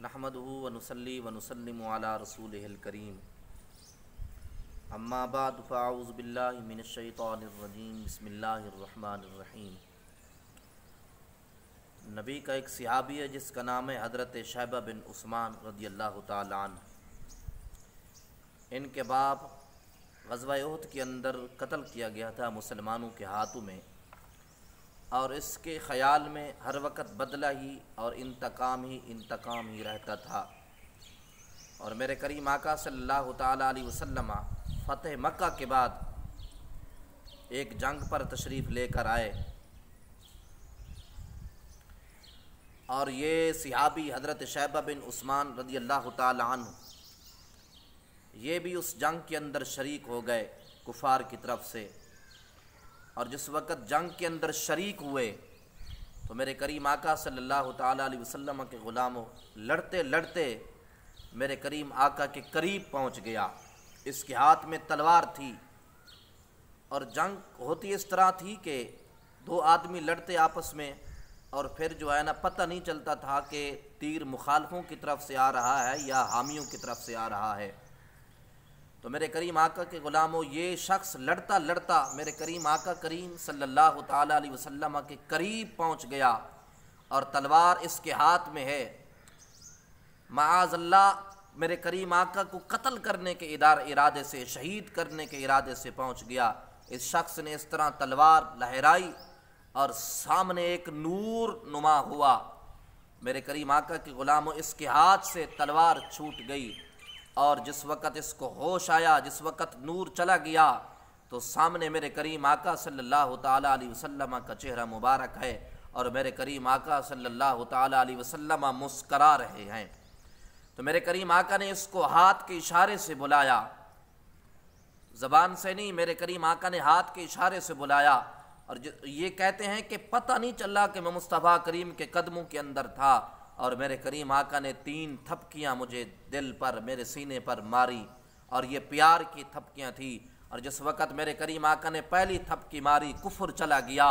نحمده ونصلي ونسلم على رسوله الكريم اما بعد فاعوذ باللہ من الشیطان الرجیم بسم اللہ الرحمن الرحیم۔ نبی کا ایک صحابی ہے جس کا نام ہے حضرت شیبہ بن عثمان رضی اللہ تعالی عنہ۔ ان کے باپ غزوہ احد کے اندر قتل کیا گیا تھا مسلمانوں کے ہاتھوں میں، اور اس کے خیال میں ہر وقت بدلہ ہی اور انتقام ہی رہتا تھا۔ اور میرے کریم آقا صلی اللہ تعالی علیہ وسلم فتح مکہ کے بعد ایک جنگ پر تشریف لے کر آئے، اور یہ صحابی حضرت شیبہ بن عثمان رضی اللہ تعالی عنہ یہ بھی اس جنگ کے اندر شریک ہو گئے کفار کی طرف سے۔ اور جس وقت جنگ کے اندر شریک ہوئے تو میرے کریم آقا صلی اللہ تعالی علیہ وسلم کے غلاموں لڑتے لڑتے میرے کریم آقا کے قریب پہنچ گیا۔ اس کے ہاتھ میں تلوار تھی، اور جنگ ہوتی اس طرح تھی کہ دو آدمی لڑتے آپس میں، اور پھر جو ہے نا پتہ نہیں چلتا تھا کہ تیر مخالفوں کی طرف سے آ رہا ہے یا حامیوں کی طرف سے آ رہا ہے۔ تو میرے کریم آقا کے غلاموں یہ شخص لڑتا لڑتا میرے کریم آقا کریم صلی اللہ تعالی علیہ وسلم کے قریب پہنچ گیا، اور تلوار اس کے ہاتھ میں ہے۔ معاذ اللہ میرے کریم آقا کو قتل کرنے کے ارادے سے، شہید کرنے کے ارادے سے پہنچ گیا۔ اس شخص نے اس طرح تلوار لہرائی اور سامنے ایک نور نما ہوا۔ میرے کریم آقا کے غلاموں اس کے ہاتھ سے تلوار چھوٹ گئی، اور جس وقت اس کو ہوش آیا، جس وقت نور چلا گیا، تو سامنے میرے کریم آقا صلی اللہ تعالی علیہ وسلم کا چہرہ مبارک ہے، اور میرے کریم آقا صلی اللہ تعالی علیہ وسلم مسکرا رہے ہیں۔ تو میرے کریم آقا نے اس کو ہاتھ کے اشارے سے بلایا، زبان سے نہیں، میرے کریم آقا نے ہاتھ کے اشارے سے بلایا، اور یہ کہتے ہیں کہ پتہ نہیں چلا کہ میں مصطفیٰ کریم کے قدموں کے اندر تھا، اور میرے کریم آقا نے 3 تھپکیاں مجھے دل پر، میرے سینے پر ماری، اور یہ پیار کی تھپکیاں تھی۔ اور جس وقت میرے کریم آقا نے پہلی تھپکی ماری کفر چلا گیا،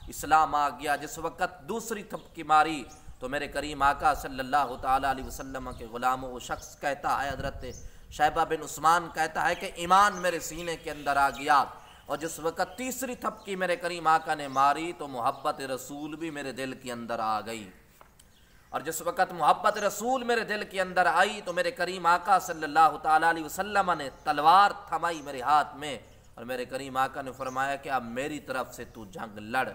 اسلام آ گیا۔ جس وقت دوسری تھپکی ماری تو میرے کریم آقا صلی اللہ تعالی علیہ وسلم کے غلاموں وہ شخص کہتا ہے، حضرت شیبہ بن عثمان کہتا ہے کہ ایمان میرے سینے کے اندر آ گیا۔ اور جس وقت تیسری تھپکی میرے کریم آقا نے ماری تو محبت رسول بھی میرے دل کے اندر آ گئی، اور جس وقت محبت رسول میرے دل کے اندر آئی تو میرے کریم آقا صلی اللہ تعالی علیہ وسلم نے تلوار تھمائی میرے ہاتھ میں، اور میرے کریم آقا نے فرمایا کہ اب میری طرف سے تو جنگ لڑ۔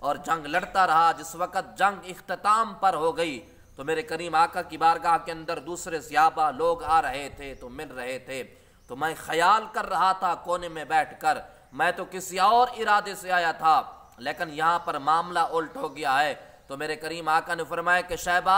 اور جنگ لڑتا رہا۔ جس وقت جنگ اختتام پر ہو گئی تو میرے کریم آقا کی بارگاہ کے اندر دوسرے صحابہ لوگ آ رہے تھے تو مل رہے تھے، تو میں خیال کر رہا تھا کونے میں بیٹھ کر، میں تو کسی اور ارادے سے آیا تھا، لیکن یہاں پر معاملہ الٹ ہو گیا ہے۔ تو میرے کریم آقا نے فرمایا کہ شیبہ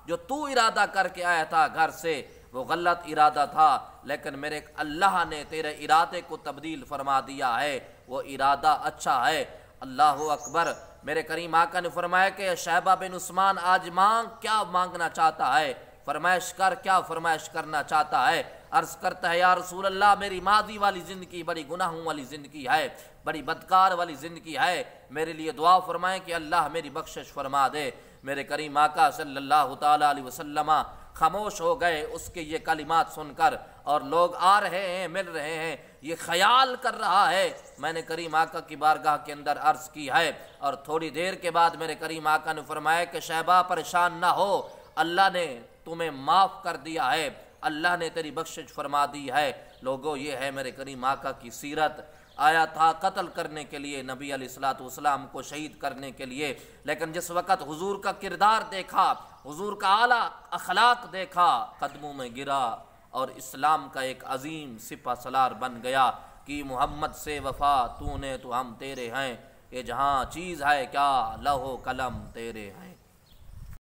جو تو ارادہ کر کے آیا تھا گھر سے وہ غلط ارادہ تھا، لیکن میرے اللہ نے تیرے ارادے کو تبدیل فرما دیا ہے، وہ ارادہ اچھا ہے۔ اللہ اکبر۔ میرے کریم آقا نے فرمایا کہ شیبہ بن عثمان آج مانگ، کیا مانگنا چاہتا ہے؟ فرمائش کر، کیا فرمائش کرنا چاہتا ہے؟ عرض کرتا ہے یا رسول اللہ میری ماضی والی زندگی بڑی گناہوں والی زندگی ہے، بڑی بدکار والی زندگی ہے، میرے لیے دعا فرمائیں کہ اللہ میری بخشش فرما دے۔ میرے کریم آقا صلی اللہ تعالی علیہ وسلم خاموش ہو گئے اس کے یہ کلمات سن کر، اور لوگ آ رہے ہیں، مل رہے ہیں، یہ خیال کر رہا ہے میں نے کریم آقا کی بارگاہ کے اندر عرض کی ہے۔ اور تھوڑی دیر کے بعد میرے کریم آقا نے فرمایا کہ شیبہ پریشان نہ ہو، اللہ نے تمہیں معاف کر دیا ہے، اللہ نے تیری بخشش فرما دی ہے۔ لوگوں یہ ہے میرے کریم آقا کی سیرت۔ آیا تھا قتل کرنے کے لیے، نبی علیہ الصلوۃ والسلام کو شہید کرنے کے لیے، لیکن جس وقت حضور کا کردار دیکھا، حضور کا اعلیٰ اخلاق دیکھا، قدموں میں گرا، اور اسلام کا ایک عظیم سپہ سالار بن گیا کہ محمد سے وفا تو نے تو ہم تیرے ہیں، یہ جہاں چیز ہے کیا لوح و قلم تیرے ہیں۔